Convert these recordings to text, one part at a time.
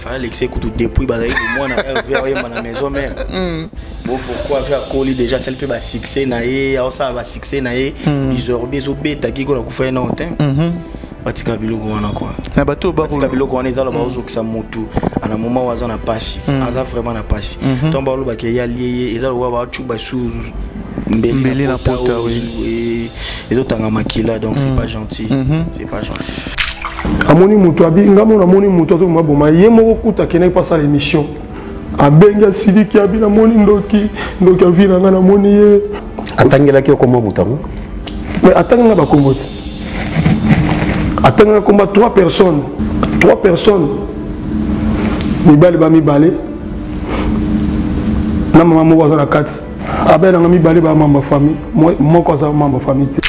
fallait l'excès tout depuis bah moi on a vers ma maison mais bon pourquoi faire coller déjà celle peut ba succès naé ça va succès naé bizorbe beta qui ko la kufa na ontem batika biloko wana quoi na bato ba batika biloko wana ezala ba ozokisa motu ana moment waza na pashi aza vraiment na pashi tomba lo ba ke ya lié ezala wa ba chuba sous mbeli na pota oui ezotanga makila donc c'est pas gentil c'est pas gentil. Amoni mutu abi ngamo na moni mutu to maboma ye moko kuta kena pas ça l'émission abenga sidiki abi na moni ndoki avina na moni ye atangela ki okoma mutango mais atanga ba komoti atanga komba 3 personnes mibali ba mibale na mama moko za na kati abena nga mibale ba mama famille moko za mama famille.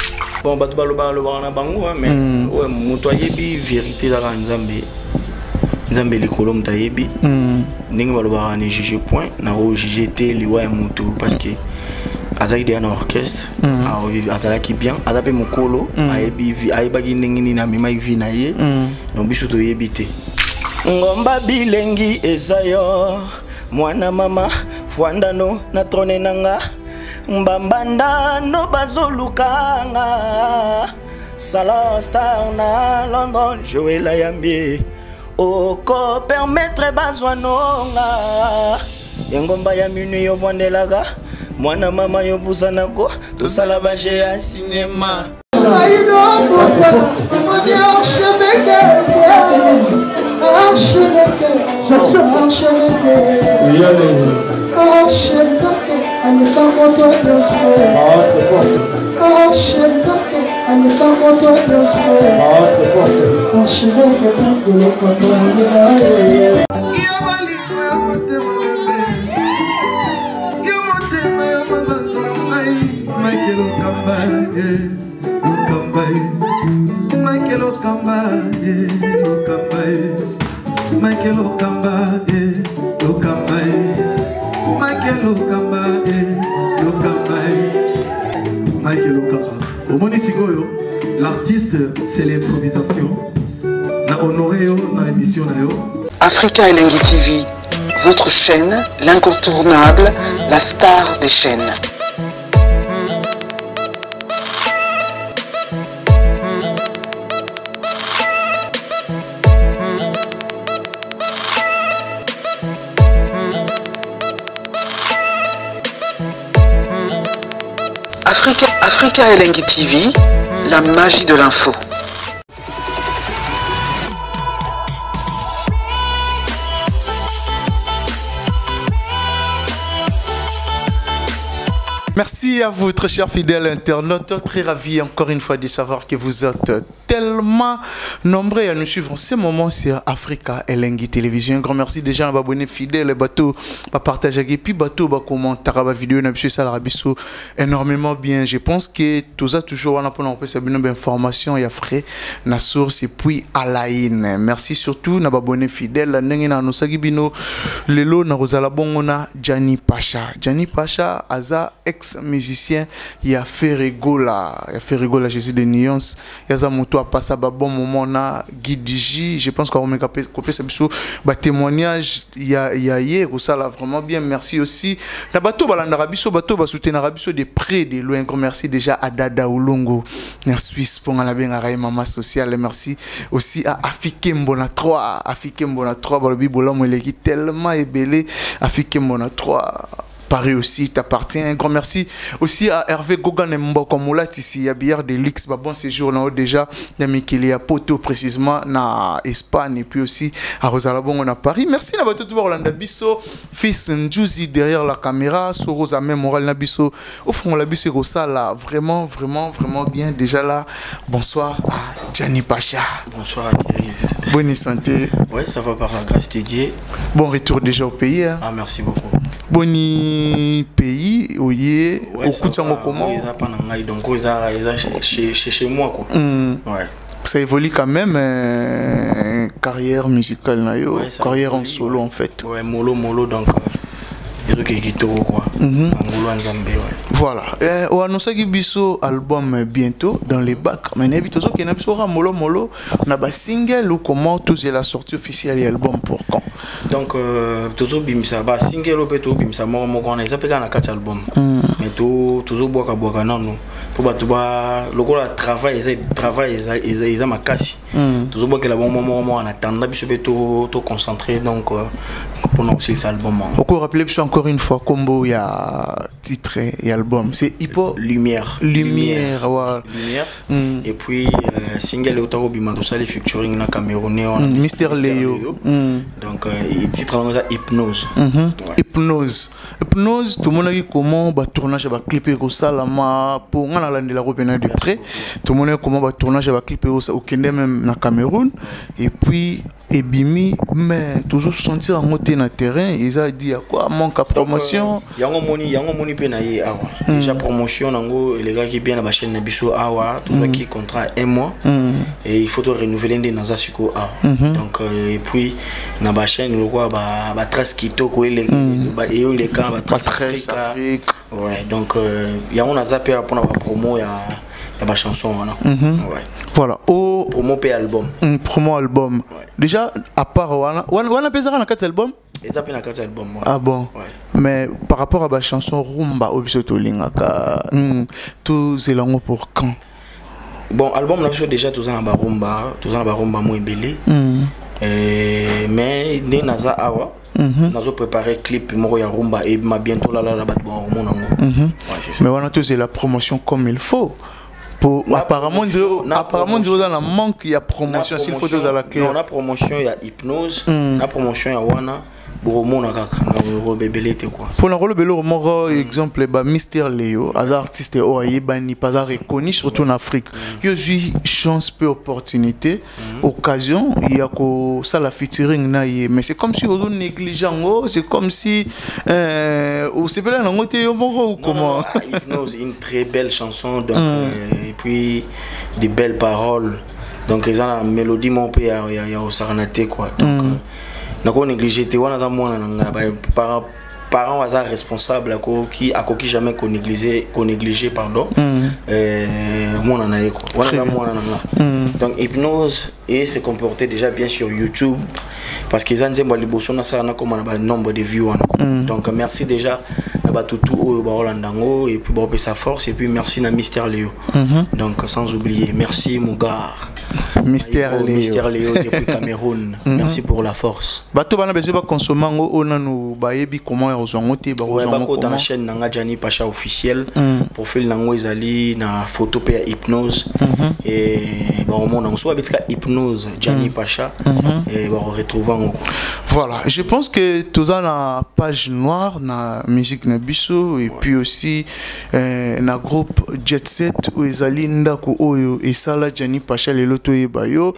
Bon bato baloba na bango mais ouais moto ayebi vérité la nzambe likolo mta yebi ndenge baloba na juger point na juger te liwa moto parce que azaki de un orchestre azalaki bien azape mokolo ayebaki ndenge nini na mema vi na ye donc biso toyebi te ngomba bilengi ezayo mwana mama fwandano na trone nanga mbambanda no bazolukanga salon star na London Joël Ayambi oko permettre bazwanonga yangomba ya minu yo vandelaga mwana mama yo busanako to sala baje ya cinéma L'artiste, c'est l'improvisation. Na honoré dans l'émission. Africa Elengi TV, votre chaîne, l'incontournable, la star des chaînes. Africa Elengi TV, la magie de l'info. Merci à vous, très chers fidèles internautes. Très ravi encore une fois de savoir que vous êtes tellement nombreux à nous suivre en ce moment sur Africa Elengi Télévision. Un grand merci déjà à nos abonnés fidèles, les bateaux, à partager et puis bateau, à commenter la vidéo, ça énormément bien. Je pense que tout ça toujours on a pour une information et après na source et puis à la in. Merci surtout nos abonnés fidèles. Nengina no sagibino lelo na rozala bongona Gianni Pacha. Gianni Pacha aza ex-musicien, il y a fait rigola, Jésus de nuances, il y a moto à passer un bon moment na Guidiji, je pense qu'on a fait ça témoignage il y a hier ça là vraiment bien. Merci aussi na bato balanda rabiso bato ba soutenir rabiso de près de loin. Grand merci déjà à Dada Olongo en Suisse pour la bien à maman sociale. Merci aussi à Afike Mbona 3 balobi bolamo il est tellement ébélé Afike Mbona 3 Paris aussi t'appartient. Un grand merci aussi à Hervé Gogan Mboko Moula ici à Bière de Lix, bon séjour là déjà il y a Poto précisément na Espagne et puis aussi à Rosalabon on a Paris. Merci na bato tout Rolanda Bisso fils Njuzi derrière la caméra sur Rosa même moral na Bisso au fond la Bisso ça là vraiment bien déjà là. Bonsoir à Gianni Pacha. Bonsoir à bonne santé. Oui, ça va par la grâce de Dieu. Bon retour déjà au pays hein. Ah merci beaucoup. Boni pays oui au coup de sango comment donc chez moi quoi. Ouais. Ça évolue quand même carrière musicale na yo, carrière en solo en fait. Ouais, mollo donc Voilà. On annonce que biso album bientôt dans les bacs. Mais n'habite aussi qu'il y a un molo molo, on a un single ou comment tous est la sortie officielle de l'album pour quand. Donc toujours bimisa ba single ou peut-être bimisa moi on a zappé dans la quatre album. Mais toujours boka non non. Pour ba tuba le gros travail ils a ma casse. Toujours boka la bon moment on attend là biso to concentré donc pour nous aussi cet album. On peut rappeler encore une fois combo il y a titre et album c'est Hippo Lumière ouais. Lumière et puis single autoro bima tout ça les featuring na Camerounais Mister Leo donc il titre on a Hypnose. Hypnose tout le monde a dit comment ba tournage ba clipper au salama pour on a landé la revenir de près tout le monde a comment ba tournage ba clipper au Kenya même na Cameroun et puis et bimi mais toujours sentir en côté na terrain ils a dit à quoi manque à promotion yango moni pe na ye awa déjà promotion nango les gars qui bien na ba chaîne na biso awa toujours qui contrat 1 mois et il faut renouveler des naza siko awa donc et puis na ba chaîne le quoi ba trace kitoko les les camps ba trace Afrique ouais donc yango na zappé pour na promo ya ba chanson voilà au promo pe album ouais. Déjà à part wana pesara na 4 albums et ça pe na 4 album ouais. Ah bon ouais. Mais par rapport à la chanson Rumba obisoto lingaka tout c'est lango pour quand bon album na biso déjà tout ça na ba rumba mo ebele mais né naza awa nazo préparer clip moko ya rumba et ma bientôt là bat bon mon nango mais wana tout c'est la promotion comme il faut. Apparemment, dans la manque, il y a promotion. S'il faut dans la clé. On a promotion, il y a Hypnose, on a promotion, il y a Wana. Pour le rôle de exemple, Mister Leo, un artiste qui pas reconnu surtout en Afrique. Il y a eu chance, peu opportunité, occasion, il y a ça la featuring mais c'est comme si on négligeant, c'est comme si on s'est fait là ou comment. Hypnose, une très belle chanson donc et puis des belles paroles. Donc ils ont la mélodie mon père il y a au sarnaté quoi. Donc nako négligé te wana za mwana nanga parents waza responsable qui jamais qu'on négligé pardon mwana na yeko wana za mwana nanga donc Hypnose et se comporter déjà bien sur YouTube parce qu'ils ont nzembo liboso na ça na comme na nombre de vues donc merci déjà na batutu o ba Rolandango et puis ba sa force et puis merci na Mister Leo donc sans oublier merci Mougar Mister Leo depuis Cameroun. Merci pour la force. Bato bana besoin ba consommer on a nous baebi comment rozongote ba rozongo na chaîne nanga Jani Pacha officiel profil nango ezali na photo pe Hypnose et ba on a soit betika Hypnose Jani Pacha et ba retrouver. Voilà, je pense que tout ça na page noire na musique na biso et puis aussi na groupe Jet Set où ezali ndako oyo et sala Jani Pacha le loto bayo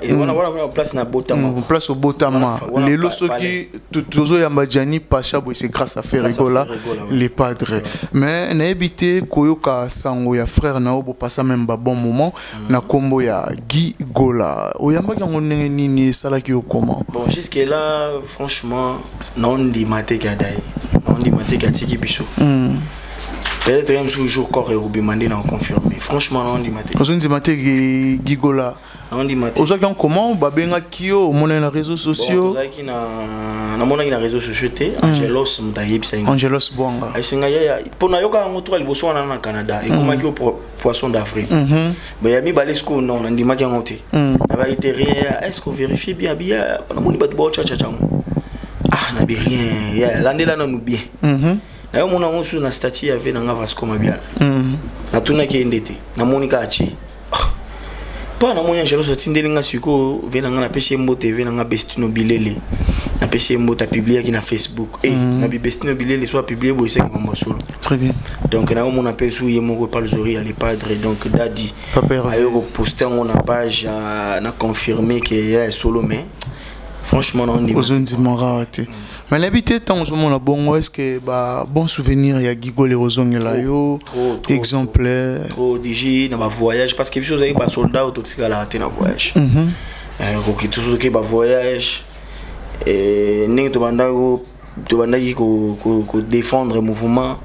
et on place na Botama place au Botama les loso qui toujours yamba Jani Pacha c'est grâce à Ferregola les padres mais na habité koyoka sango ya frère na obo passa même ba bon moment na kombo ya Guy Gola oyamba yango ndenge nini sala ki comment bon jusque là franchement non di maté kadai non di maté katiki biso peut-être même toujours corps et Rubimandé n'a confirmé. Franchement, on dit maté. On dit maté Gigola. On dit maté. Aujourd'hui, comment Babenga Kyo, on a les réseaux sociaux. Aujourd'hui, qui na on a les réseaux sociaux. Angelos Mutaye Pisanga. Angelos Boanga. Pisanga ya. Pour na yoka on trouve les boissons en Canada. Et comment qui au poisson d'Afrique. Mais yami balesco non, on dit maké ngote. Na ba été rien. Est-ce qu'on vérifie bien bien? On a moni bat bo cha cha cha. Ah na bien rien. Ya l'année là non bien. Na mona onsu na statut avait na Vasco Mabiala na tuna ki ndete na Monica achi pa na monya jelo sotindeli nga siko vena nga na pesi mbote vena nga Bestino Bilele na pesi mbote publier ki na Facebook et na Bestino Bilele soit publier bo iseki mambo solo très bien donc na mon appel sou yemo par Zori à les padres donc dadi ayo poster mon page na confirmer que est solo mais franchement on dit mais l'habité tant on a bon est-ce que bah bon souvenir il y a Guigo les Rosons là yo exemplaire trop digi dans ma voyage parce que les choses avec pas soldat tout ce là na voyage donc tout ce qui va voyage et n'est to banda tu vas défendre le mouvement,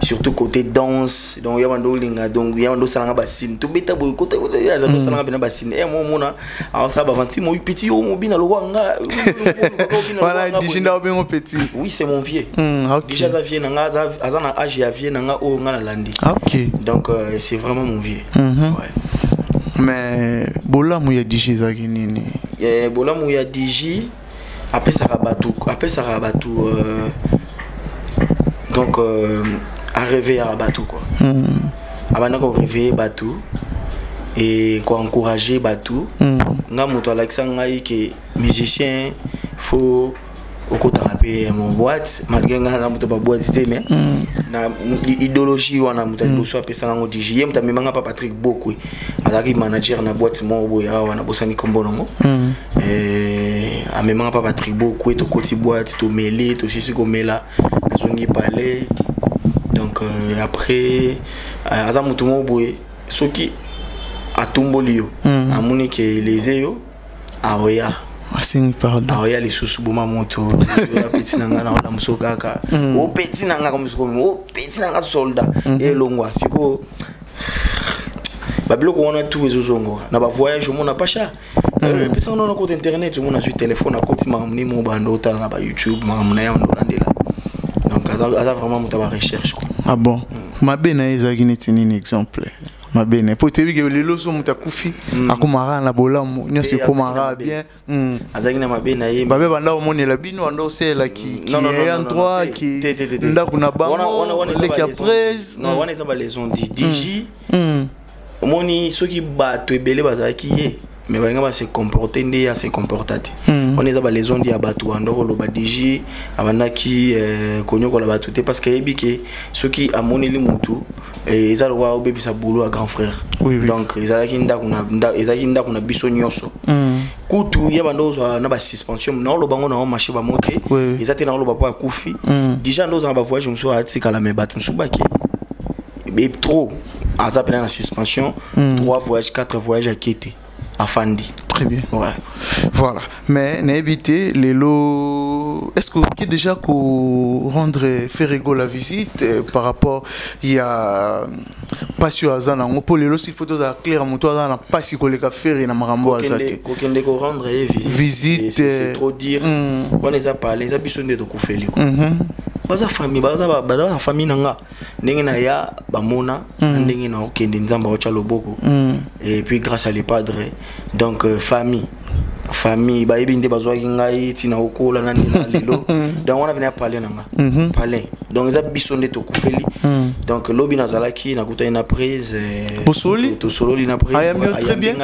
surtout côté danse. Donc il y a un salanga bassine. Tu bêta boy côté il y a un salanga bena bassine. Et moi mona alors ça va vanti moi petit au mobile le wanga. Voilà, dijinda bien petit. Oui, c'est mon vieux. Déjà ça vient nanga azana âge ya vieux nanga o ngana landi. OK. Donc c'est vraiment mon vieux. Ouais. Mais bola mu ya DJ zaki nini? Bola mu ya DJ après ça rabatou donc à réveiller à batou quoi. Avant qu'on réveiller batou et quoi encourager batou. Nga moto Alexandre que musicien faut au côté rapper mon boîte malgré nga na moto ba boîte mais na idéologie wana moto bosso apé ça ngo DJ yem ta memanga pa Patrick beaucoup azaki manager na boîte mo boya wana bosani kombo nango a memanga pa Patrick beaucoup to koti boîte to mêler to sisi ko mela na zongi palais donc après aza moto mo boye soki atumbolio amoni ke les eyo aoya Asing pardon. Ah, il y a les sous-bouma moto. Il y a petit nanga na musokaka. O petit nanga comme o petit nanga soldat. Et longwa siko. Babilo ko wana tout ezozongo. Na ba voyage mo na pacha. Pesa on a compte internet, on a sur téléphone, à côté mamni mo bando ta na ba YouTube, mamna ya ndandela. Donc ça vraiment mo ta recherche quoi. Ah bon. Ma bena ezaki nini exemple. Ma bene pour te dire que les loso mutakufi akomara na bolamu nyose komara bien azaki na mabena ye babe banda omonela bino ando sela ki en droit ki nda kuna bango les après non on est ça les ont dit DJ omoni soki bato ebele bazaki ye mais balinga ba se comporter ndé ya se comportate on est ça les ont dit abato ando lo ba DJ abandaki konyoko la bato te parce que yebike soki amoneli mutu et ils ont obéi sa boulot à grand frère. Oui, oui. Donc ils ont kuna biso nyonso. Kutu ya bando na ba suspension na lo bango na marché ba monter. Ils ont na lo ba pa kufi. Déjà nous on va voyage muso atika la me battu subaki. Mais trop. Aza pena na suspension, 3 voyages, 4 voyages à quitter. Afandi. Très bien. Ouais. Voilà. Mais n'évitez les lots. Est-ce que vous avez déjà rendre Ferrego la visite par rapport il y a pas sur Azana on peut les lots s'il faut tout clair mon toi dans pas si collègue faire na marambo azate. Kokende ko rendre visite c'est trop dire. On les a parlé, les habitudes de kufeli quoi. Baza famille nanga ndenge na ya bamona ndenge na okende nzamba ocha loboko et puis grâce à les padres donc famille ba ebinde bazwa ngai tina okola na lelo donc on a venu parler nanga parler donc za bisonde to kufeli donc lobi nazalaki na kuta ina prise to solo ina prise très bien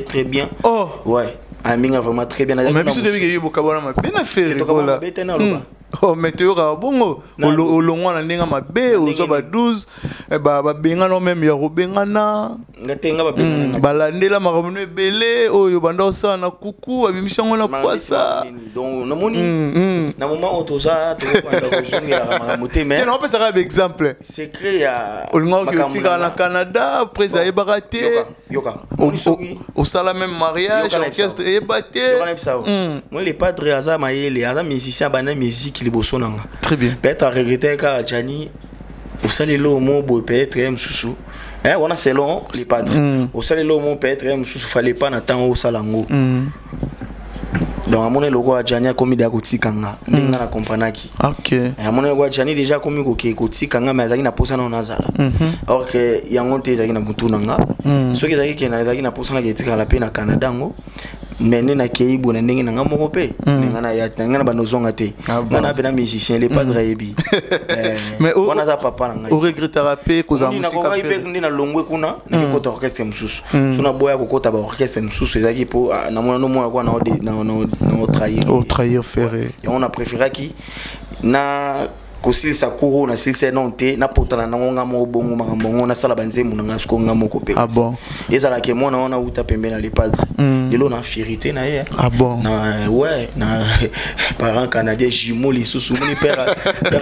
très bien oh ouais aminga vraiment très bien mais biso debi ke bokabona ma bena faire là oh mais tu auras bongo au longwa na ndinga mabe ozo ba 12 ba benga no même ya robengana ngatenga ba benga balandela makamno ebele oyo banda osana kuku abimishango na poisa donc na moni na moment otoza to banda kozongela makamute mais non pesa ka exemple secret ya olongo ki tika na Canada après ça ebaraté yoka au sala même mariage orchestre ebaté moi les padres aza mayele aza musicien bana musique liboso nanga très bien peut-être regretter ka Jani au salelo mo bo peut-être msusu on a selon les padres au salelo mo peut-être msusu fallait pas n'attendre au salango donc à mon logo à Jani a commis des kotikanga ndinga na kompanaki OK à mon logo Jani déjà commis kotikanga mais azaki na posa na onazala or que yango te ezaki na mutu nanga soki ezaki na posa na ketika la pe na Canada ngo mais na keibo na ndenge nanga moko pe ngana ya ngana banozonga te ngana pe na musicien les padres ebi mais on a papa nanga o regrettera pe koza musique a fait ni na longwe kuna na kota orchestre msusu suna boya kokota ba orchestre msusu ezaki po na mona no mona kwa na trahir ferré et on a préféré qui na kosil sakuro na silse nonte na potana na ngonga mo bongo makambo na sala banzemu na ngasuko ngamo ko pe ah bon ezala ke mona ona uta pembe na les padres lelo na fierté na ye ah bon na ouais na parents canadiens jumeaux les sous mon père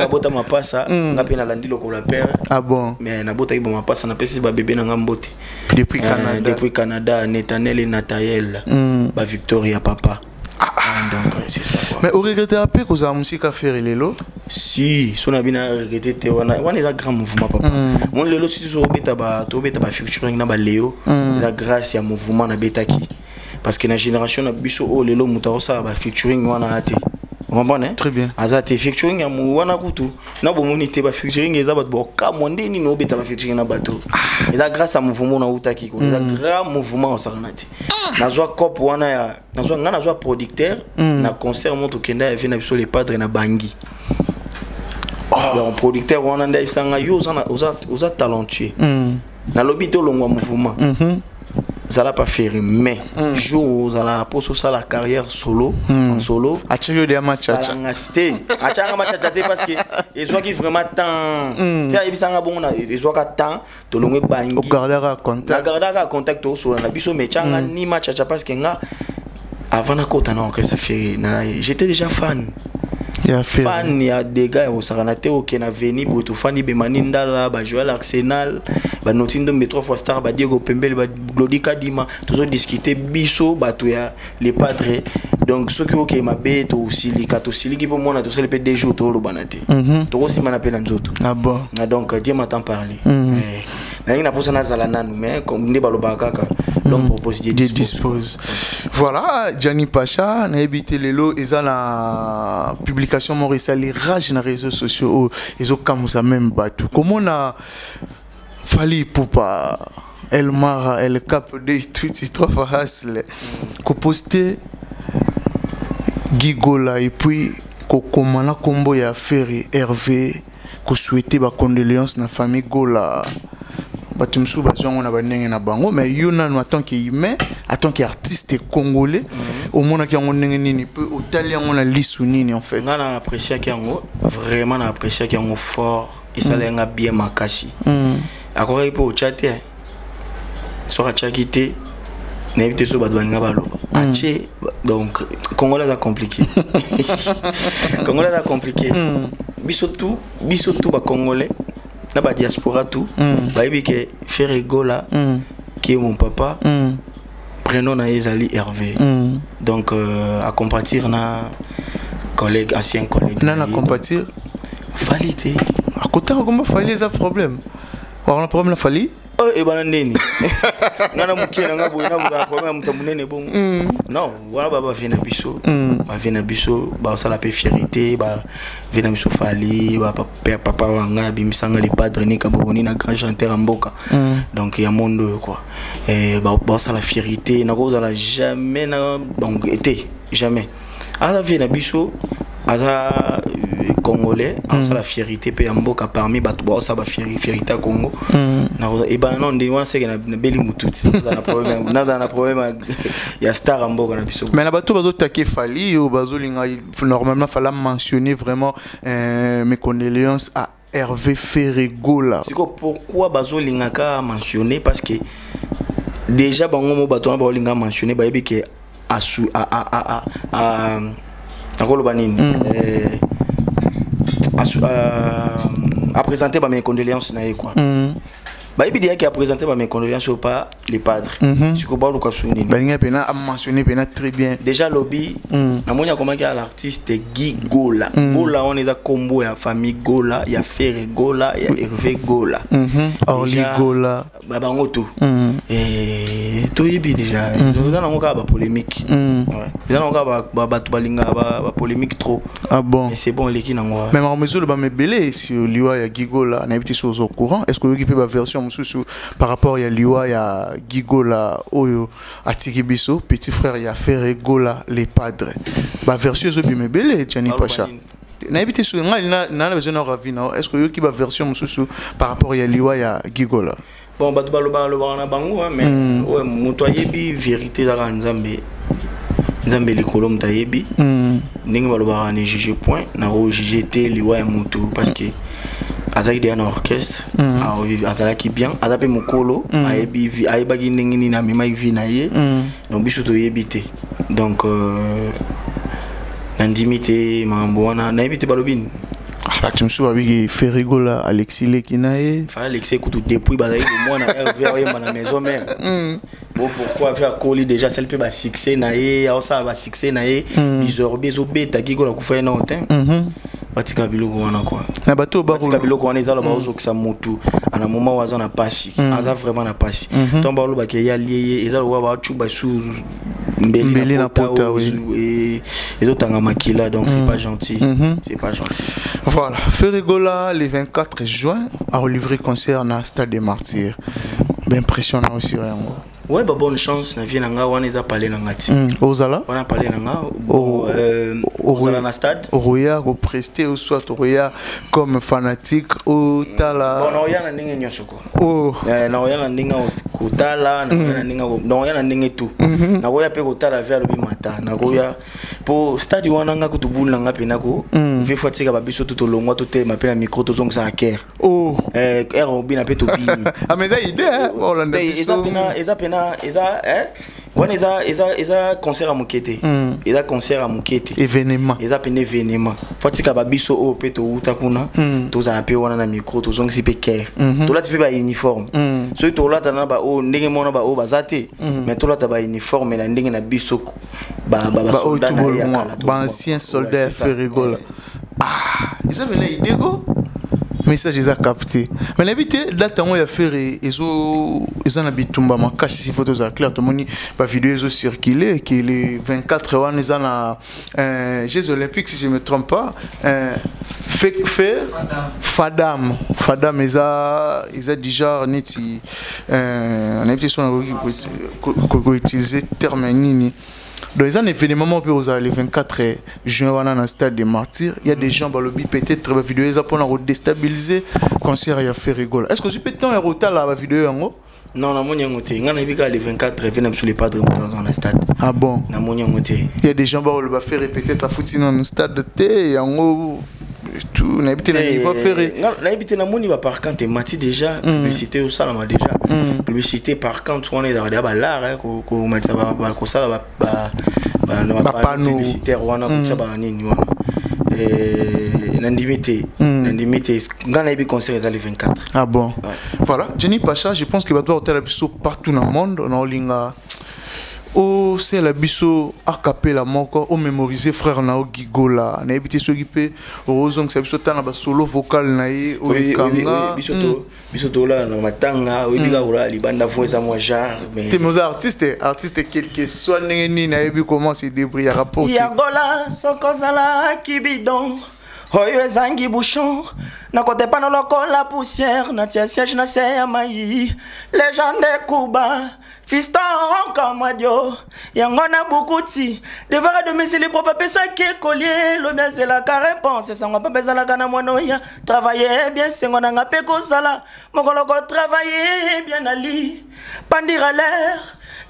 bota ma passa ngape na landi loko la père ah bon mais na bota ibo ma passa na pesi ba bébé na ngambote depuis Canada Nathaniel et Nathael ba Victoria papa donc c'est ça quoi. Mais au regretté un peu que ça musique à faire lelo. Si son a bien regretté on est un grand mouvement papa. Mon lelo si tu obeta ba featuring na ba Léo, la grâce ya mouvement na betaki. Parce que la génération na biso o lelo mutarosa ba featuring wana ate. Vous comprenez? Très bien. Azate featuring ya wana kutu. Na bo monité ba featuring eza ba bo ka monde ni no beta ba featuring na bato. Eza grâce à mouvement na utaki ko. Eza grand mouvement saranati. Nazwa cop wana ya nazwa producteur na concert moto kenda ya vina biso les padres na bangi. Donc producteur wana nda isanga yo oza talentueux. Na lobby to longwa mouvement. Ça l'a pas fait mais jour ça la pour ça la carrière solo en solo a tchio de machacha achanga machacha parce que ils soit qui vraiment temps tu sais ibisanga bon na ils soit temps to longwe bangi au gardera contact au solo na biso mais changa ni machacha parce que nga avant na kota na que ça fait j'étais déjà fan. Fan ya des gars au Saranate au Kena Veni pour tout fan Bemaninda là ba jouer l'Arsenal ba Notindo mais 3 fois star ba Diego Pembele ba Glody Kadima toujours discuter biso ba to ya les padres donc ce qui OK ma bête aussi li qui pour moi na to c'est le PDG to lo banate to aussi mana pe na nzoto ah bon donc Dieu m'entend parler na ina posa na zala nanu mais comme ne baloba kaka l'homme propose Dieu dispose. Voilà Gianni Pacha na habité lelo eza na publication Maurice les rage na réseaux sociaux ils ont comme ça même battu comment on a fallu pour pas Elmara El Cap de tout ces trois hasle ko poster Gigola et puis ko komana combo ya Ferry Hervé ko souhaiter ba condoléances na famille Gola batumsu bazongo na banenge na bango mais yona no tant qu'humain en tant qu'artiste congolais au monde qui on nini peut au talent na lisu nini en fait ngana apprécier kiango vraiment na apprécier kiango fort et ça lenga bien makasi akora ipo au chat so ka chakite na éviter so badwanga balo ache donc congolais ça compliqué congolais ça compliqué biso tout ba congolais na ba diaspora tout ba ibike Ferry Gola qui est mon papa prénom na Ezali Hervé donc à compatir na collègue ancien collègue na compatir falité à côté comment fallait ça problème on a problème la fali et bana ndeni ngana mukena ngabo na problème mutamune bon non voilà baba vient na biso ba ça la pe fierté ba vient na biso fali ba papa wanga bimisanga les padres ni kaboni na grand chanteur mboka donc il y a monde quoi et ba ça la fierté na cause la jamais na donc été jamais ala vient na biso aza congolais en ça la fierté pe mboka parmi bato ba ça ba fierté Congo na et ben non ndi wan seke na beli mututi na problème ya star mboka na biso mais na bato bazo taquer fali ou bazo linga normalement fallait mentionner vraiment mes condoléances à Hervé Ferry Gola. C'est pourquoi bazo linga ka mentionner parce que déjà bango mo bato na ba linga mentionner ba yebi ke asu a akolo banini à présenter mes condoléances na quoi ba ibi dia qui a présenté mes condoléances ou pas les padres ce que ba lu ka sunini ba linga pena a mentionné pena très bien déjà lobby na monia comment que l'artiste Guy Gola Gola on est à combo ya famille Gola ya Ferry Gola ya Hervé Gola Orly Gola ba bango tout et tout ibi déjà dans na ngoka ba polémique ouais dans ngoka ba balinga ba polémique trop ah bon et c'est bon les qui na ngoa même en mesure ba me belé sur liwa ya Gigola na biti sur au courant est-ce que vous qui peut ba version mususu par rapport ya liwa ya Gigola oyo atiki biso petit frère ya Ferry Gola les padres ba version zo bi me belé Gianni Pacha na biti sur na besoin na ravina est-ce que vous qui ba version mususu par rapport ya liwa ya Gigola bon bato baloba na bango mais ouais moto ayebi vérité za nzambe likolo mtayebi ndenge baloba na juger point na juger te liwa ya moto parce que azaki de na orchestre azalaki bien azape mokolo ayebi ayebaki ndenge nini amema vi na ye donc biso toyebi te donc nandimi te mambo wana nayebi te balobini tu me souviens avec Ferry Gola Alexis Lekinae fallait Alexis écoute depuis bazaki moi na RV na maison mère bon pourquoi faire coller déjà celle peut ba succès naé ça va succès naé bisorbe zo beta ki ko la kufa na otin batika biloko wana quoi na bato ba batika biloko wana ezala ba ozo kisa mutu ana moment waza na pashi aza vraiment na pashi tomba lo ba ke ya lié ezala wa ba chuba su mbeli na pota et les autres en makila donc c'est pas gentil c'est pas gentil. Voilà, Ferregola le 24 juin a livré concert na Stade des Martyrs. Ben impressionnant aussi rien. Ouais, bah bonne chance na vie nanga wana eza parler nanga ti. Ozala? On a parlé nanga Ozala na stade. Roya ko prester ou soit Roya comme fanatique ou tala. Bon, no ya na ndenge nyonso ko. Oh. Na ya na ndenge ko tala, na ya na ndenge no ya na ndenge tout. Na roya pe ko tala vers le matin. Na roya pour stade wana nga ko tubula nga pe nako. Ve fois tika ba biso tout longwa tout te mapela micro to zonga sa ker. Oh. Robi na pe to bini. Ah mais ça idée Hollande. Eza pena eza concert à Mukete. Eza concert à Mukete. Événement. Eza pena événement. Fatika ba biso o pe to uta kuna. To za na pe wana na micro to zonga si pe ker. To la ti pe ba uniforme. So to la ta na ba o ndenge mona ba o bazate. Mais to la ta ba uniforme na ndenge na biso ba soldat na ya kala. Ba ancien soldat Ferregola. Ah, ils avaient l'idée go. Message ils a capté. Mais l'habité date où il a fait ils ont habitumba ma cache si photos à clair tout le monde pas vidéo ils ont circulé qui les 24 ans ils ont Jeux olympiques si je me trompe pas fake faire Fadam ils a déjà neti on a été sur un utiliser terme nini. Dans les événements où le 24 juin dans le Stade des Martyrs, il y a des gens qui peut-être la vidéo pour déstabiliser le concert à Ferregola. Est-ce que tu peux t'en retard la vidéo? Non, non, non, le 24 venez sur les pas dans le stade. Ah bon? Il y a des gens qui vont faire peut-être à foutre dans le stade et en haut tout n'habite na niveau ferré n'habite na moni ba par quand t'es mati déjà publicité au salama déjà publicité par quand on est dans ba l'art ko matsa ba ko sala ba ba publicitaire wana ko tsa ba nini wana n'indimité ngana bi concert les 24. Ah bon, voilà Jenny Pacha, je pense qu'il va devoir être partout dans le monde on a linga. Oh, c'est la biso a capé la moko o mémoriser frère Nao Gigola na éviter ceux qui peut heureusement que ça biso tana ba solo vocal nae o kanga biso to là na matanga o biga ora libanda fo ça moi genre mais tes nos artistes quelque soit nini na ebi comment se débrouiller rapport ya gola sokozala kibidon oyo ezangi bouchon na kote pana lokola poussière na tia siège na seya mai légende Kuba fiston comme Dio yango na bukuti devara domicile prof pesa ke collier lo bien c'est la réponse ça ngapa pesa la kana mono ya travailler bien c'est ngona ngape ko sala mokolo ko travailler bien ali pandira l'air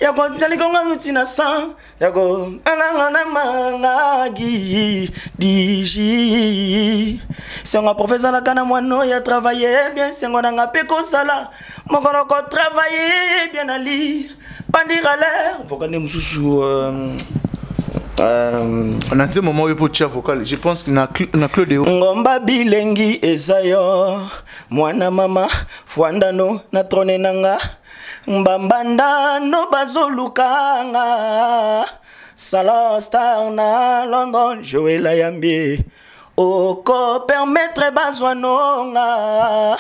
yako tali konga mutina sang yako ananga mangagi diji senga professeur la kana mono ya travailler bien senga nga peko sala mokolo ko travailler bien ali pandira l'air faut qu'on mususu on a dit moment où pour vocal je pense que na Claude ngomba bilengi ezayo mwana mama fuandano na trone nanga mbambanda no bazolukanga sala star na London Joël Yambi oko permettre bazwanonga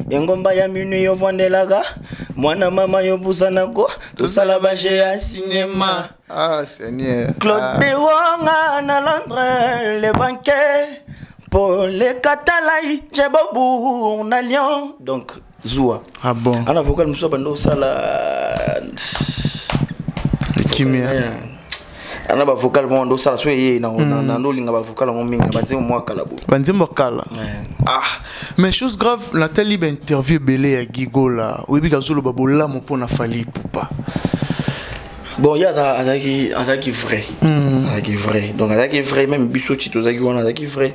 engomba ya minuit yo vandelaga mwana mama yo busanako to sala baje ya cinéma. Ah Seigneur Claude de Wanga na Londres le banquet pour les Catalans Djebobu na Lyon donc Zoua. Ah bon. On a vocal muso bando sala kimia. On a ba vocal bando sala so ye na ndo linga ba vocal mo minga ba nzemo mwakala bo. Ba nzemo kala. Ah, mais chose grave Nathalie ba interview belé ya Gigola. Oyebi kazolo ba bola mo pona fali pupa. Bon, il y a azaki vrai. Azaki vrai. Donc azaki vrai même biso chito azaki wana azaki vrai.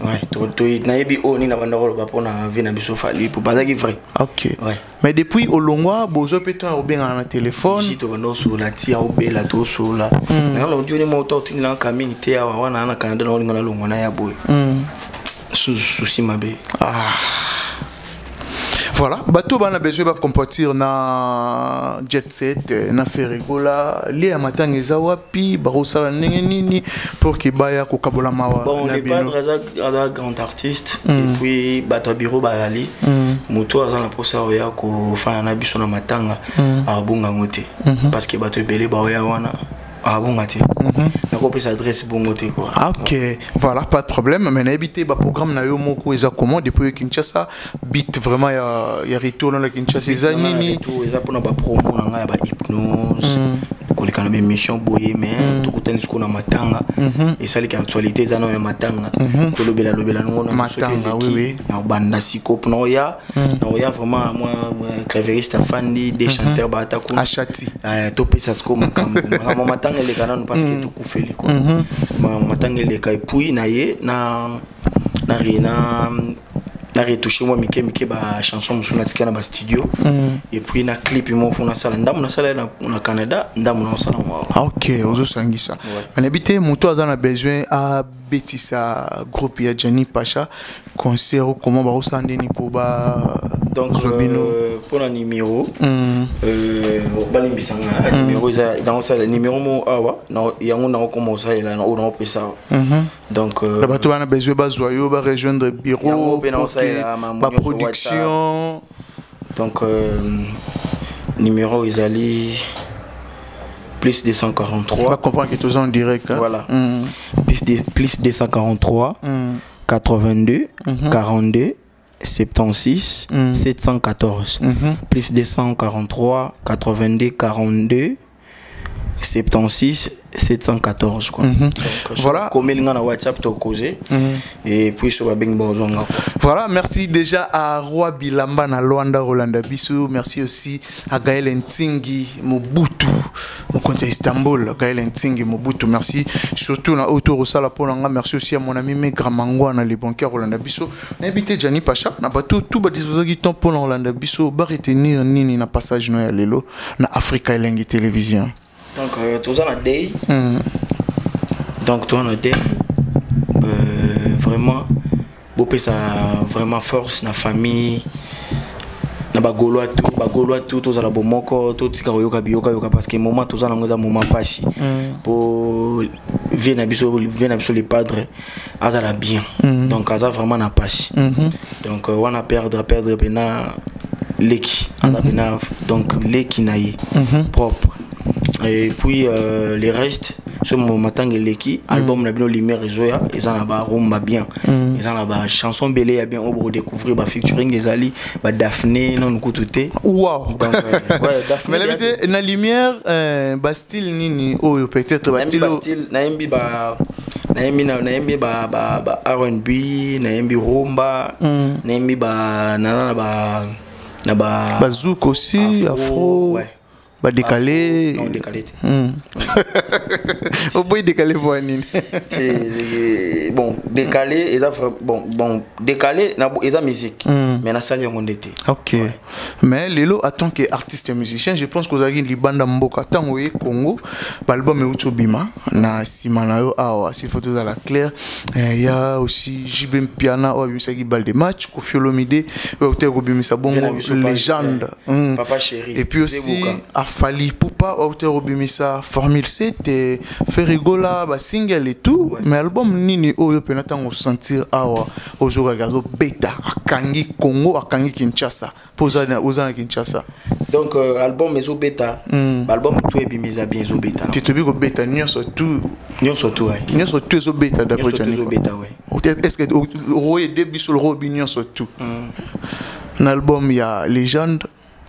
Ouais, to na yebi oni na banda ko ba pona vina biso fali pour pas azaki vrai. OK. Ouais. Mais depuis au longwa bozo peton au bien na téléphone. Chito bando so la tia au be la to so la. Na lo dio ni mo to tin la community ya wana na Canada na linga na longwa na ya boy. Souci mabe. Ah. Voilà, bateau bana besoin ba compatir na jet set na ferigola li amatanga ezawa pi ba osala nini pour que baya ko kabola mawa. Bon, les padres à grand artiste et puis bateau bureau balali moto azana posa oya ko fana na biso na matanga a bunga ngote parce que bateau belé ba oya wana a bunga te na ko pesa adresse bunga te quoi. OK, voilà, pas de problème, mais na habité ba programme na yo moko eza comment depuis Kinshasa beat vraiment ya retour dans la Kinshasa eza nini tout eza pona ba promo na nga ba hypnose koleka na be mission boye mais tout kutani siko na matanga et ça les actualité eza na matanga to lobela ngo na matanga oui na banda siko pona oya vraiment moi clavieriste afandi des chanteurs ba ataku achati to pesa siko makambo matanga le kanano parce que tout kufeli quoi matanga le kai puis na ye na retouché moi mike ba chanson musuna tika na ba studio et puis na clip mo funa sala ndamu na sala na Canada ndamu na sala moi. OK ozo sangisa mais habité moto azana besoin à betisa groupe ya Johnny Pacha concert comment ba osandeni pour ba donc pour le numéro balimbisanga numéro isa dans ça le numéro mo awa na yango na commencer là na on peut ça donc la bato bana besoin ba joyeux ba rejoindre bureau ba production donc numéro isali plus 243 on va comprendre que tous en direct hein? Voilà plus 243 82 42 76 714 plus 243 82 42 76 714 quoi. Donc, voilà. Comme il y a WhatsApp to causer et puis sur Bing Bozonga. Voilà, merci déjà à Roi Bilamba na Luanda Rolanda Bissou, merci aussi à Gaël Ntingi Mobutu au compte Istanbul, Gaël Ntingi Mobutu, merci surtout na autour sala ponanga, merci aussi à mon ami Megra Mangwa na les banquiers Rolanda Bissou. N'habité Johnny Pacha na bateau tout ba disposer qui temps pour Rolanda Bissou ba retenir nini na passage no ya lelo na Africa Elengi Télévision. Donc, tout ça, on a day. Donc, tout ça, on a day. Vraiment, Bopé, ça vraiment force, la famille. Na bagolo tout, tout ça, la bomoko, tout ce qui yoka, parce que moment, tout ça, on a un moment passé. Pour venir à les padres, ça a bien. Donc, ça vraiment n'a passé. Donc, on a perdre, l'équipe. Donc, l'équipe naïe, propre. Et puis les restes sur mon matin l'équipe album na bino lumière réseau ils en a ba rumba bien ils en a ba chanson belé ya bien on découvrir ba featuring des ali ba Daphné non coututé wow donc ouais Daphné mais la na lumière ba style nini oh peut-être ba style naimbi ba R&B naimbi rumba naimbi ba na ba zouk aussi afro ouais. Bah décalé. Non, décalé. Au bout décalé pour Anine. Bon, décalé, bon, décalé, ils ont musique. Mais la salle, on était. OK. Ouais. Mais Lelo, en tant qu'artiste et musicien, je pense que vous avez une bande Mboka. Tant que Congo, l'album est Utobima. Na Simanayo, s'il faut tout à la claire. Il y a aussi Jibem Piana, Misaki Balde Match, Kofi Olomide, Otero bon légende. Papa chéri. Et puis aussi, Fali Poupa auteur obimisa Formule 7 et Ferigola ba single et tout mais album nini oyo penata on sentir awa ozoga gazo beta akangi Congo akangi Kinshasa poza na Kinshasa donc album mezo beta album tout ebimisa bien zo beta titobi ko beta nyonso tout zo beta d'après Johnny beta ouais est-ce que roye début sur le robi nyonso tout l'album il y a légende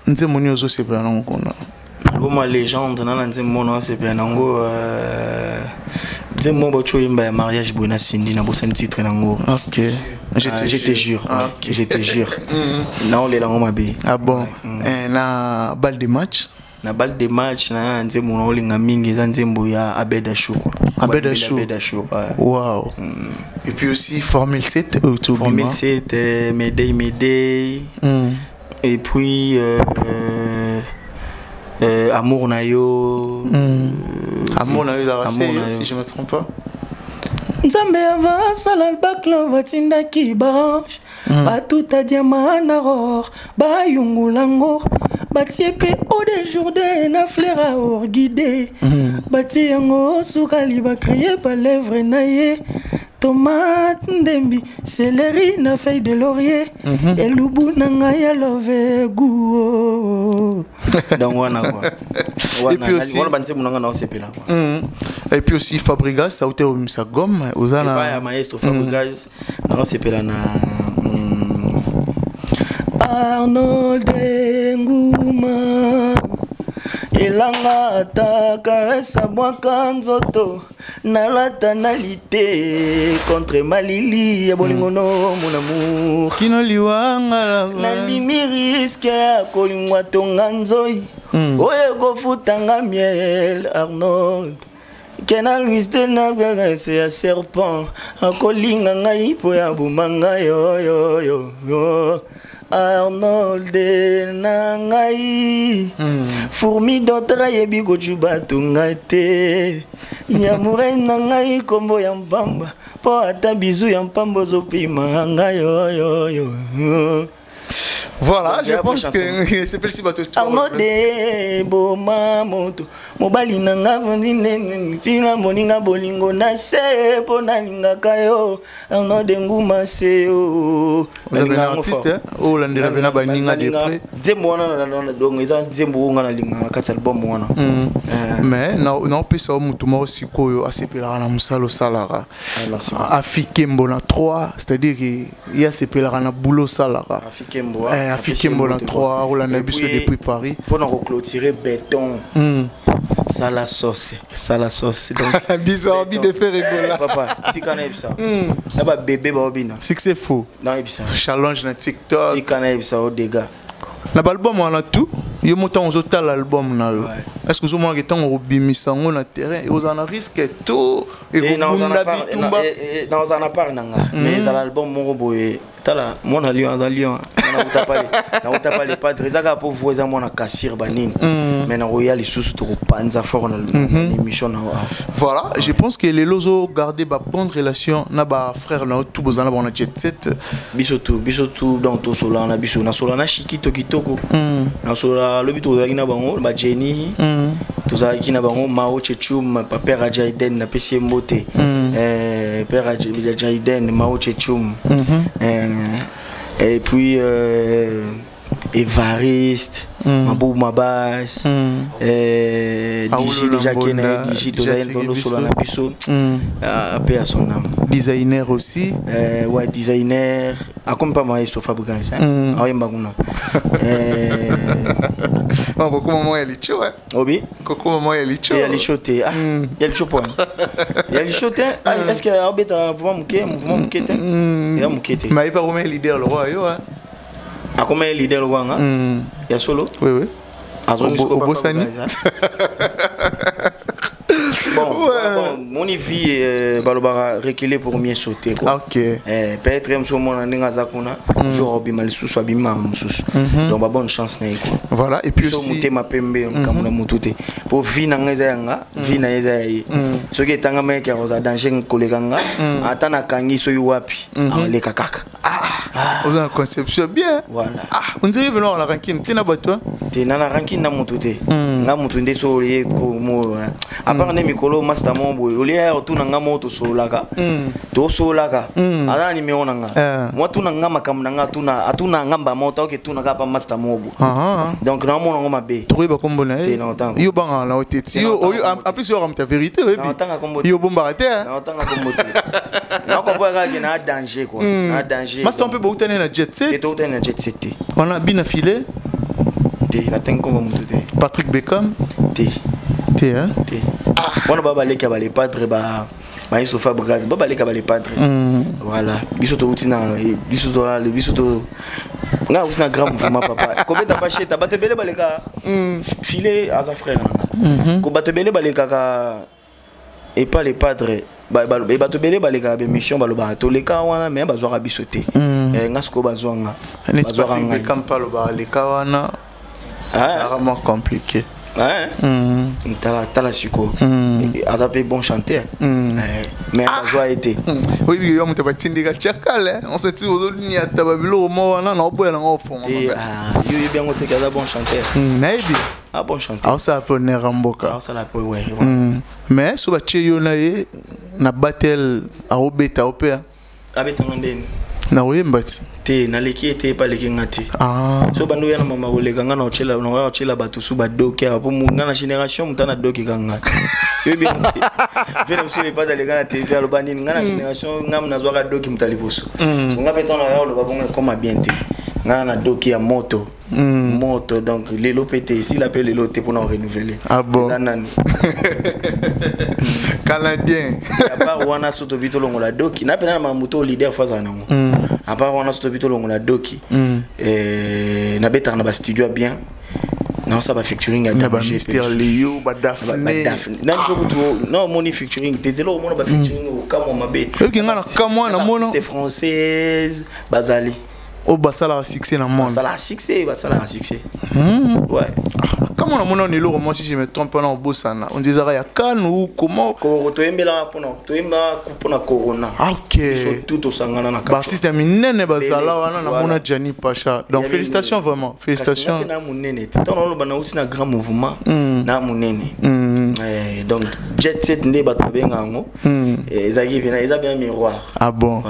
nze moni ozo sepela nango kona album légende nana nze mona sepela nango nze mo bocho yimba ya mariage bona Cindy na bosa titre nango OK je te jure je te jure na on les lango mabe ah bon na balle de match na nze mona olinga mingi za nzembo ya Abeda Chou wow et puis aussi Formule 7 Formule 7 Médée et puis Amour Nayo si je me trompe pas Nzambe avance à l'albac vatinda qui branche batuta diamant na ror bayungulango batie pe eau de Jourdain na fleur à orchidée batie yango sukali ba crier par lèvre na ye tomate ndembi céleri na feuille de laurier et lubu na ngai love goût donc wana quoi. Et puis aussi et puis aussi Fabregas ça a au sa gomme ozana pas maestro Fabregas na sepela na Arnold Nguma elanga ta karesa mwaka nzoto nalata nalité contre malili ya bolingono mon amour kino liwanga na limi risque ya kolingwa tonga nzoi oye kofutanga miel Arnold kenal liste na garese ya serpent akolinga ngai po ya bumanga yo Arnold nangai fourmi d'autra yebi ko chubatunga te nyamure nangai kombo ya mpamba po ata bizu ya mpamba zopima ngai yo. Voilà, je pense que c'est plus bateau. Arnold boma moto mobali nanga vondine tina moninga bolingo na se po na linga kayo Arnold Nguma se o. Vous avez un artiste oh landela bena baninga de près zembo wana na donc eza zembo ngana linga na kati album wana mais na pesa mutu mo sikoyo asepela na musalo salara Afikembo na 3 c'est-à-dire qu'il y a sepela na boulot salara Afikembo na 3 ou la nabiso depuis Paris pour nous clôturer béton ça la sauce donc bizarre bi de faire rigoler papa si kana ebisa aba bébé ba obina c'est faux non ebisa challenge na TikTok si kana ebisa o dégâts na album on a tout yo moto on zota l'album na yo est-ce que vous avez temps au bimisango na terrain et vous en risque tout et dans un appart nanga mais dans l'album mon boy tala mon allion na utapa les padres ezaka pour vous za mona kassir banine mais na royal isusu to panza fort na émission na voilà je pense que les lozo garder ba bonne relation na ba frère na tout bozana bona jet set biso tout dans to sola na biso na sola na shikito kitoko na sola lo bito za kina bango ba Jenny to za kina bango Mao Chechum papa Rajaiden na pesi mbote père Rajaiden Mao Chechum et puis Evariste Mabou Mabas Digi déjà Kena Digi to za dans sola na biso paix à son âme designer aussi ouais designer comme pas maestro Fabregas ayemba kuna Coco maman elle est chaud obi Coco maman elle est chaud elle est chaude il y a le chaud point il y a le chaud est-ce que abeta mouvement mukete ya mukete mais pas comme leader le roi yo a comme leader le roi ya solo oui Bosani bon mon vie balobara reculer pour mieux sauter quoi OK peut-être même sur mon ndinga zakuna jour obimal susu abima mususu donc bonne chance na quoi voilà et puis aussi mutema pembe kamuna mutute pour vie na ngeza yanga vie na yeza yi ce qui tanga mec ya roza danger kolekanga atana kangi so wapi aleka kaka vous avez une conception bien voilà on dirait venons la rankine tina bato tina na rankine na mutute nga mutunde so lié ko mo à part ne mikolo master mombo olié tout na nga moto solaka to solaka ala ni meona nga moi tout na nga makam na nga atuna ngamba moto ke tout na ka pa master mombo donc na mona ngoma be trouver ba kombo na yo banga na oteti yo en plus yo ramta vérité yo bomba raté na tanga kombo na ko pas que na danger quoi na danger master on peut beaucoup tenir na jet set tout tenir jet set on a bien affilé la tengo mutute Patrick Beckham T hein on baba leka ba les padres ba maïso Fabregas baba leka ba les padres voilà biso to utina biso to la biso to nga usina grand mouvement papa ko beta pacheta batebele ba leka filer à sa frère ko batebele ba leka ka et pas les padres ba batebele ba leka be mission ba lo ba to leka wana mais ba zwa biso te ngasko ba zwanga Patrick Beckham pa lo ba leka wana c'est vraiment compliqué T'as la suco. Azapé bon chanteur. Mais la joie a été. Oui, oui, on t'a pas tindi gachakale. On s'est dit aujourd'hui à tababilo mo na na obo na ngofo. Et yo bien on te kaza bon chanteur. Naibi. Ah bon chanteur. Ah ça peut ne ramboka. Ah ça la peut ouais. Mais so ba cheyo na ye na battle a obeta opea. Abetangandeni. Na oyembati. Te na leki ete pa leki ngati. So bando ya na mama olega ngana ochela na wa ochela batu su ba doki apo munga na génération mutana doki kanga. Yo bien. Vele usile pas d'aller ngana TV alo bani ngana génération ngam na zwaka doki mutaliposo. So ngapeta na ya lo babonga comme bien te. Ngana na doki ya moto. Moto donc lelo pété si l'appelle lelo te pour nous renouveler. Ah bon. Canadien. À part wana soto bito longo la doki na pena na moto leader faza nango. À part wana soto bito longo la doki na beta na ba studio bien. Non ça va featuring à ba Mister Leo ba Daphné. Na soto non moni featuring te lo mona ba featuring au kamo mabe. Yo ngana kamo na mono. C'était française Bazali. Au basala a succès dans le monde. Basala a succès, basala a succès. Ouais. Comment on a monté moi si je me trompe pas en Bossana. On disait il y a Cannes ou comment to embela pona corona. OK. Tout au sangana na ka. Artiste minene basala wana na mona Gianni Pacha. Donc félicitations vraiment. Félicitations. Na munene. Tant on bana outi na grand mouvement na munene. Donc jet set ndé bato benga ngo. Ezaki bien miroir. Ah bon.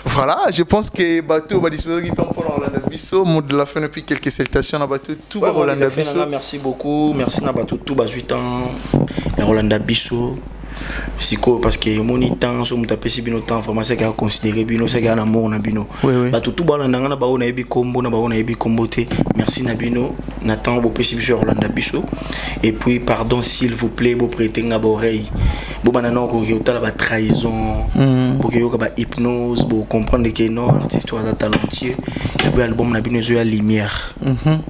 Voilà, je pense que bateau va disposer pour Rolanda Bisso, mot de la fin depuis quelques salutations à bateau tout Rolanda Bisso. Merci beaucoup, merci na bateau tout bas 8 ans Rolanda Bisso. Psycho parce que mon temps so mutape si bino temps vraiment c'est qu'à considérer bino c'est qu'à amour na bino. Bateau tout Rolanda na ba ona ebi combo na ba ona ebi comboté. Merci na bino, Nathan bo pesi biso Rolanda Bisso. Et puis pardon s'il vous plaît, bo prêter na oreille. Bo banana ko yota la trahison. Pour que yo ka hypnose, pour comprendre que non artiste toi talentueux. Et puis album na bino zo ya lumière.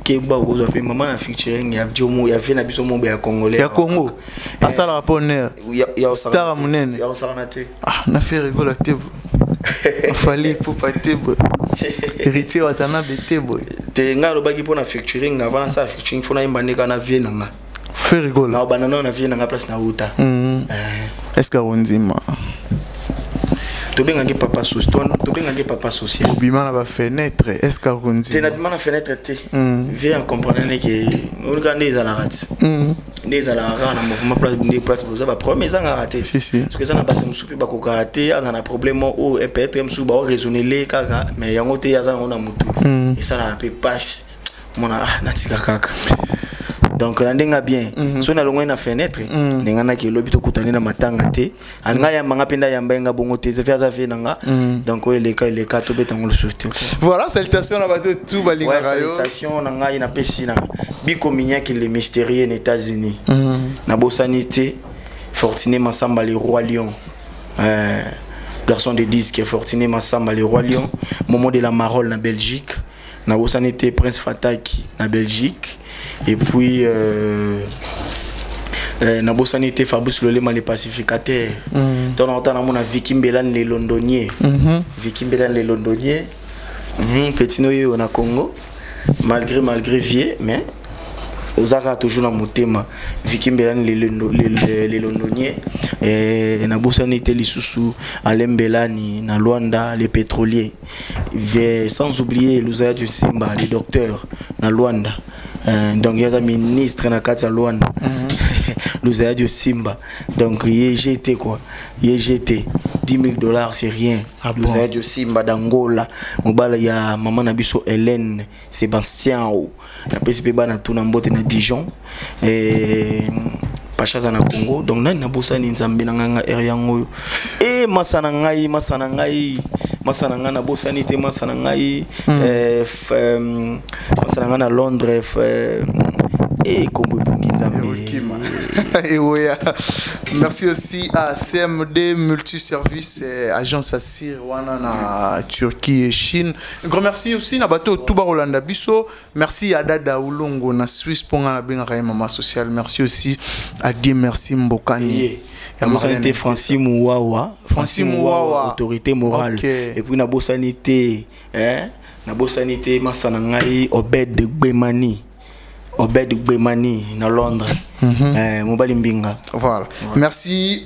Que ba ko zo fait maman na featuring ya diomo ya fait na biso mo be congolais. Ya Congo. Asala raponneur. Ya star munene. Ya sala na te. Ah, na fait rigoler te. Fallait pour pas te. Héritier watana bete boy. Te ngalo baki pour na featuring avant ça featuring fona imbane kana vie nanga. Fait rigoler. Na banana na vie nanga place na uta. Est-ce que on dit ma Tobenga ngi papa social, tobenga ngi papa social. Obima na ba fenêtre, est-ce que on dit? Te na bima na fenêtre te. Viens comprendre que on regarde les alarats. Les alarats na mouvement place pour ça ba premier ça a raté. Si si. Parce que ça na pas de soupi ba ko raté, on a problème au peut-être msou ba raisonner les kaka, mais yango te ya za on a mutu. Et ça na peu passe. Mona na tika kaka. Donc ndenga bien so na longo na fenêtre ndenga na ke lobito kutani na matanga te anga ya manga penda ya mbenga bongo te za fe nanga donc les cas to betango le souté. Voilà, salutations na bato tout balinga rayo. Salutations na ngai na pesina biko minya qui les mystérieux aux États-Unis na bosanité Fortuné Massamba le roi lion garçon de disque Fortuné Massamba le roi lion Momo de la Marole na Belgique na bosanité Prince Fataki na Belgique. Et puis na bosanité Fabrice Lolema les pacificateurs. Ton entend na Vicky Mbelan les londoniers. Vicky Mbelan les londoniers. Petit noyo na Congo. Malgré vieux mais Ozaka toujours na motema. Vicky Mbelan les londoniers et na bosanité lisusu Alain Belani na Luanda les pétroliers. Sans oublier Luzaya du Simba les docteurs na Luanda. Donc il y a un ministre na kati ya Luanda. Luzaya du Simba. Donc j'étais quoi? J'étais $10,000 c'est rien. Luzaya du Simba d'Angola. Mobala ya maman na biso Hélène Sébastien na PCP ba na tuna mbote na Dijon et Pacha na Congo. Donc na bosani nzambe na nganga yango et masana ngai na bosanité masana ngai masana ngai na Londres et Kombo merci aussi à CMD Multiservice agence Assir wana na Turquie et Chine. Un grand merci aussi na bateau Touba Rolanda Bisso. Merci à Dada Ulongo na Suisse pour na bien mama social. Merci aussi à Dieu merci Mbokani. La bosanité Francis Mouawa, autorité morale. Et puis la bosanité, na bosanité Massanangai Obed de Gbemani. Obed Gbemani na Londres. Mobali Mbinga. Voilà. Merci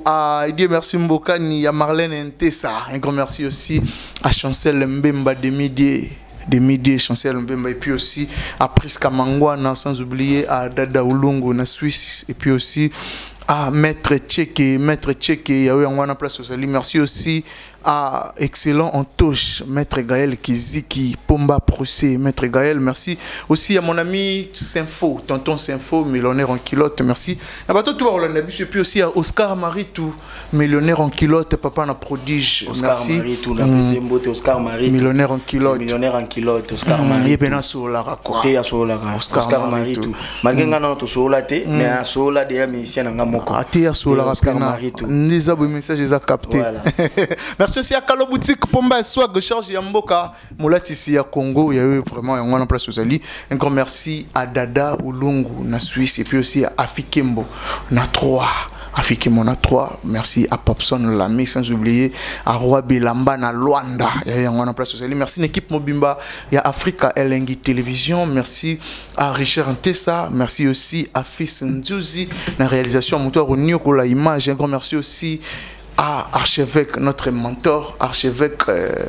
à Dieu, merci Mbokani, à Marlène Ntessa. Un grand merci aussi à Chancel Mbemba de Midi, Chancel Mbemba, et puis aussi à Priska Mangwana, sans oublier à Dada Ulungu na Suisse, et puis aussi à Maître Tcheke, Yahweh Angwana Place Osali. Merci aussi à Excellent Antoche, Maître Gaël Kiziki, Pomba Procès, Maître Gaël. Merci aussi à mon ami Sinfo, Tonton Sinfo, millionnaire en culotte. Merci. Et puis aussi à Oscar Maritou, millionnaire en culotte, papa na prodige. Oscar merci. Maritou, la deuxième beauté, Oscar Maritou. Millionnaire en culotte. Millionnaire en culotte, Oscar Maritou. Oscar Maritou. Malgré que nous sommes mais à Sola, des musiciens n'ont pas Oscar Maritou. Nous avons un message capté. Merci aussi à Kalo Boutique Pomba Swag Charge Yamboka Moulatisi à Congo. Il y a eu vraiment un place aux Ali. Un grand merci à Dada Ulungu na Suisse, et puis aussi à Afikembo na 3. Afikembo na 3. Merci à Popson Lamy, sans oublier à Roi Bilamba na Luanda. Il y a un place aux Ali. Merci à l'équipe Mobimba. Il y a Africa Elengi Télévision. Merci à Richard Ntessa. Merci aussi à Fils Nzuzi la réalisation moteur au Nyoko la image. Un grand merci aussi à archevêque, notre mentor, archevêque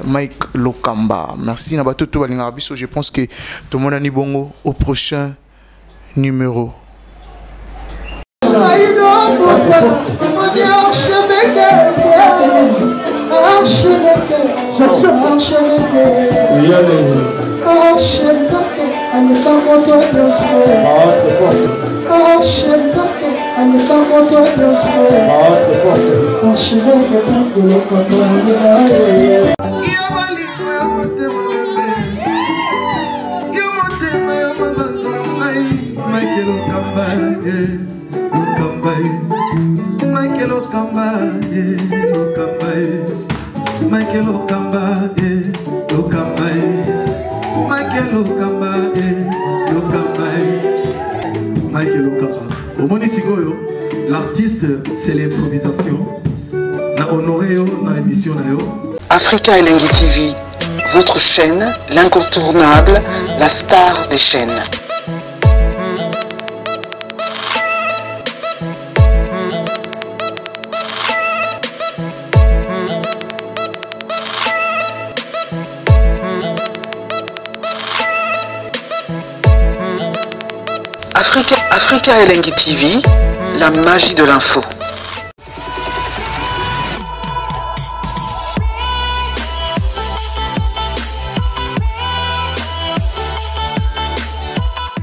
Mike Lokamba. Merci Nabato Balingarabiso. Je pense que tout le monde a dit bongo au prochain numéro. L'artiste, c'est l'improvisation. Na honoré na émission na yo. Africa Elengi TV, votre chaîne, l'incontournable, la star des chaînes. Africa Elengi TV, la magie de l'info.